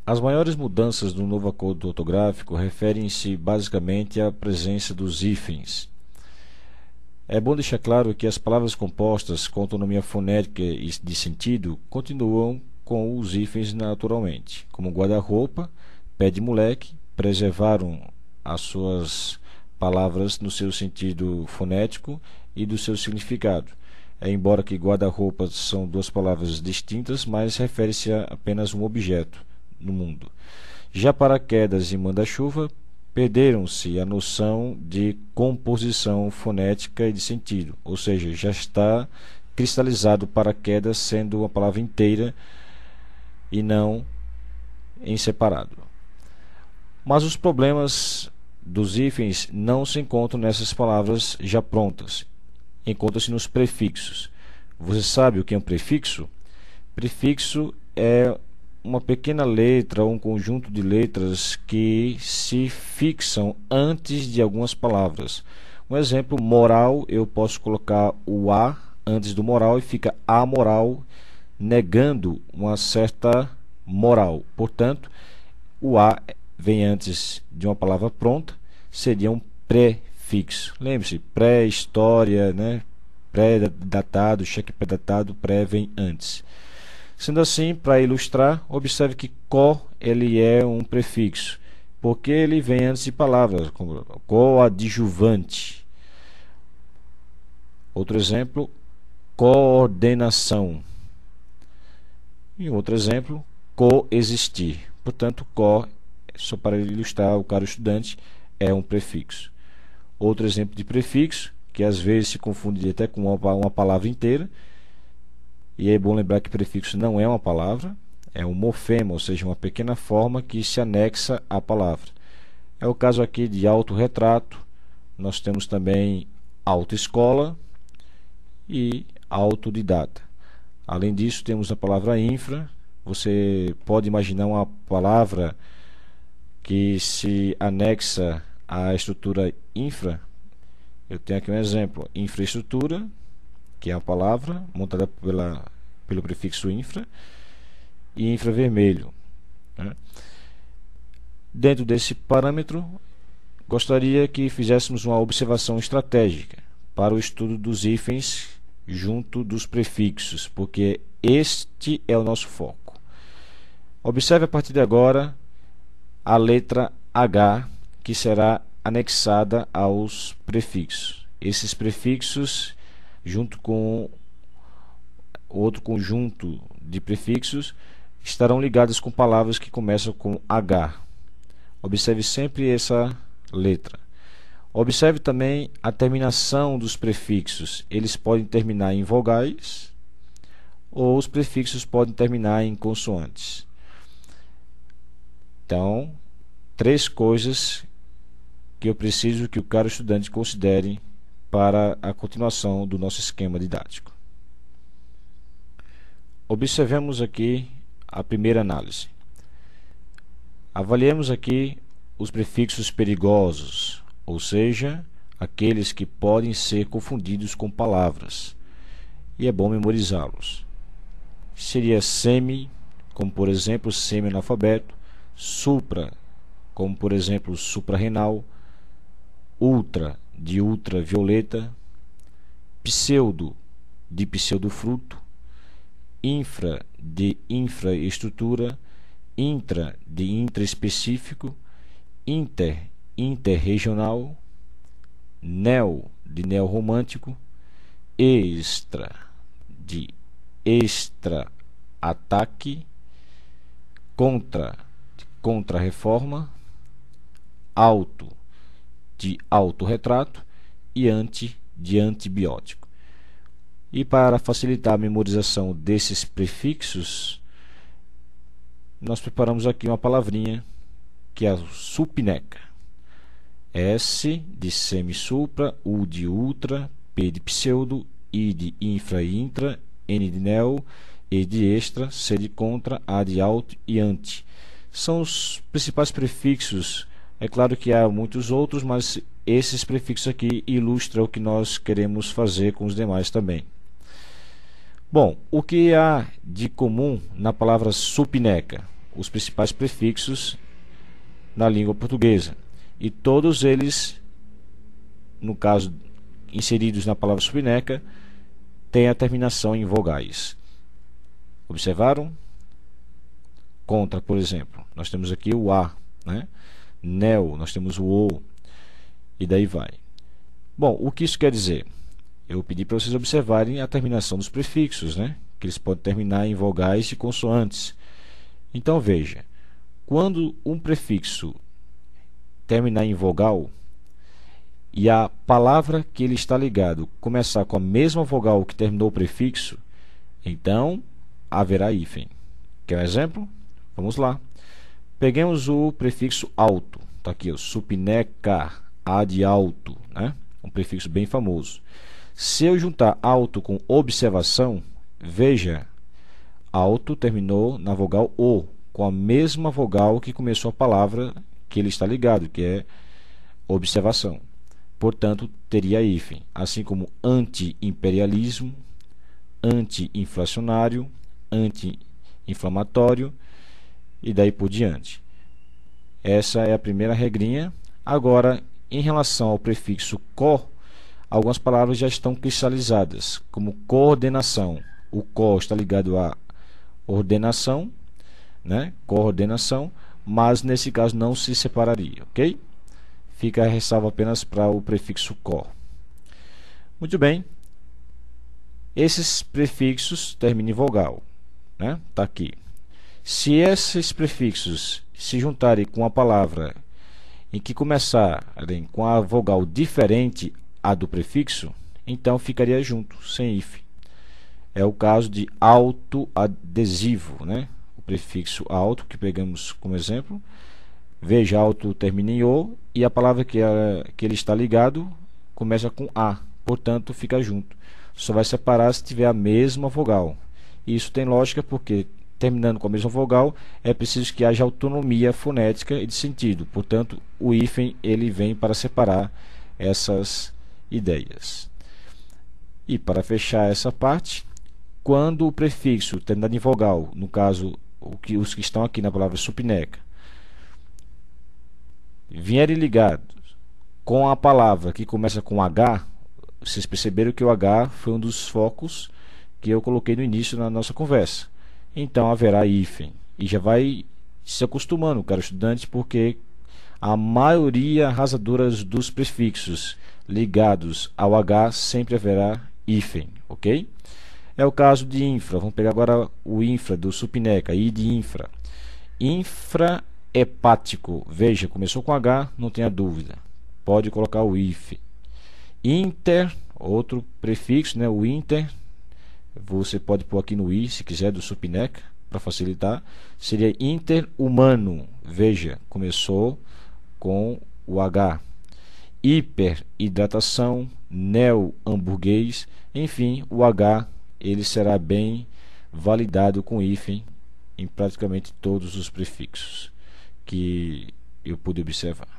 As maiores mudanças no novo acordo ortográfico referem-se basicamente à presença dos hífens. É bom deixar claro que as palavras compostas com autonomia fonética e de sentido continuam com os hífens naturalmente, como guarda-roupa, pé de moleque, preservaram as suas palavras no seu sentido fonético e do seu significado. Embora que guarda-roupa são duas palavras distintas, mas refere-se a apenas um objeto no mundo. Já paraquedas e manda-chuva perderam-se a noção de composição fonética e de sentido, ou seja, já está cristalizado paraquedas sendo uma palavra inteira e não em separado. Mas os problemas dos hífens não se encontram nessas palavras já prontas, encontram-se nos prefixos. Você sabe o que é um prefixo? Prefixo é uma pequena letra ou um conjunto de letras que se fixam antes de algumas palavras. Um exemplo, moral, eu posso colocar o A antes do moral e fica amoral, negando uma certa moral. Portanto, o A vem antes de uma palavra pronta, seria um prefixo. Lembre-se, pré-história, né? Pré-datado, cheque pré-datado, pré vem antes. Sendo assim, para ilustrar, observe que co ele é um prefixo, porque ele vem antes de palavras, como coadjuvante. Outro exemplo, coordenação. E outro exemplo, coexistir. Portanto, co, só para ilustrar o caro estudante, é um prefixo. Outro exemplo de prefixo, que às vezes se confunde até com uma palavra inteira. E é bom lembrar que prefixo não é uma palavra, é um morfema, ou seja, uma pequena forma que se anexa à palavra. É o caso aqui de autorretrato. Nós temos também autoescola e autodidata. Além disso, temos a palavra infra. Você pode imaginar uma palavra que se anexa à estrutura infra. Eu tenho aqui um exemplo, infraestrutura, que é a palavra montada pelo prefixo infra, e infravermelho, né? Dentro desse parâmetro, gostaria que fizéssemos uma observação estratégica para o estudo dos hífens junto dos prefixos, porque este é o nosso foco. Observe a partir de agora a letra H, que será anexada aos prefixos. Esses prefixos, junto com outro conjunto de prefixos, estarão ligados com palavras que começam com H. Observe sempre essa letra. Observe também a terminação dos prefixos. Eles podem terminar em vogais ou os prefixos podem terminar em consoantes. Então, três coisas que eu preciso que o caro estudante considere para a continuação do nosso esquema didático. Observemos aqui a primeira análise. Avaliemos aqui os prefixos perigosos, ou seja, aqueles que podem ser confundidos com palavras, e é bom memorizá-los. Seria semi, como por exemplo semi-analfabeto, supra, como por exemplo suprarrenal, ultra, de ultravioleta, pseudo, de pseudofruto, infra, de infraestrutura, intra, de intraespecífico, interregional, neo, de neorromântico, extra, de extra-ataque, contra, de contra-reforma, auto, de autorretrato e anti, de antibiótico. E para facilitar a memorização desses prefixos, nós preparamos aqui uma palavrinha que é a supneca. S de semi-supra, U de ultra, P de pseudo, I de infra e intra, N de neo, E de extra, C de contra, A de alto e ante. São os principais prefixos. É claro que há muitos outros, mas esses prefixos aqui ilustram o que nós queremos fazer com os demais também. Bom, o que há de comum na palavra supineca? Os principais prefixos na língua portuguesa. E todos eles, no caso inseridos na palavra supineca, têm a terminação em vogais. Observaram? Contra, por exemplo, nós temos aqui o A, né? Neo, nós temos o O, e daí vai. Bom, o que isso quer dizer? Eu pedi para vocês observarem a terminação dos prefixos, né? Que eles podem terminar em vogais e consoantes. Então veja, quando um prefixo terminar em vogal e a palavra que ele está ligado começar com a mesma vogal que terminou o prefixo, então haverá hífen. Quer um exemplo? Vamos lá. Peguemos o prefixo alto. Está aqui, o supineca, A de alto, né? Um prefixo bem famoso. Se eu juntar alto com observação, veja, alto terminou na vogal O, com a mesma vogal que começou a palavra que ele está ligado, que é observação. Portanto, teria hífen, assim como anti-imperialismo, anti-inflacionário, anti-inflamatório e daí por diante. Essa é a primeira regrinha. Agora, em relação ao prefixo co, algumas palavras já estão cristalizadas, como coordenação. O co está ligado à ordenação, né? Coordenação, mas nesse caso não se separaria, ok? Fica a ressalva apenas para o prefixo co. Muito bem. Esses prefixos terminam em vogal, né? Tá aqui. Se esses prefixos se juntarem com a palavra em que começarem com a vogal diferente a do prefixo, então ficaria junto, sem hífen. É o caso de autoadesivo, né? O prefixo auto, que pegamos como exemplo. Veja, auto termina em O e a palavra que ele está ligado começa com A, portanto fica junto. Só vai separar se tiver a mesma vogal. E isso tem lógica porque, terminando com a mesma vogal, é preciso que haja autonomia fonética e de sentido. Portanto, o hífen ele vem para separar essas ideias. E para fechar essa parte, quando o prefixo terminado em vogal, no caso os que estão aqui na palavra supineca, vierem ligados com a palavra que começa com H, vocês perceberam que o H foi um dos focos que eu coloquei no início na nossa conversa. Então haverá hífen. E já vai se acostumando, caro estudante, porque a maioria arrasadora dos prefixos ligados ao H sempre haverá hífen, ok? É o caso de infra. Vamos pegar agora o infra do supineca, I de infra. Infrahepático. Veja, começou com H, não tenha dúvida. Pode colocar o hífen. Inter, outro prefixo, né? O inter, você pode pôr aqui no I, se quiser, do supineca, para facilitar. Seria interhumano. Veja, começou com o H. Hiperidratação, neo-hamburguês, enfim, o H ele será bem validado com hífen em praticamente todos os prefixos que eu pude observar.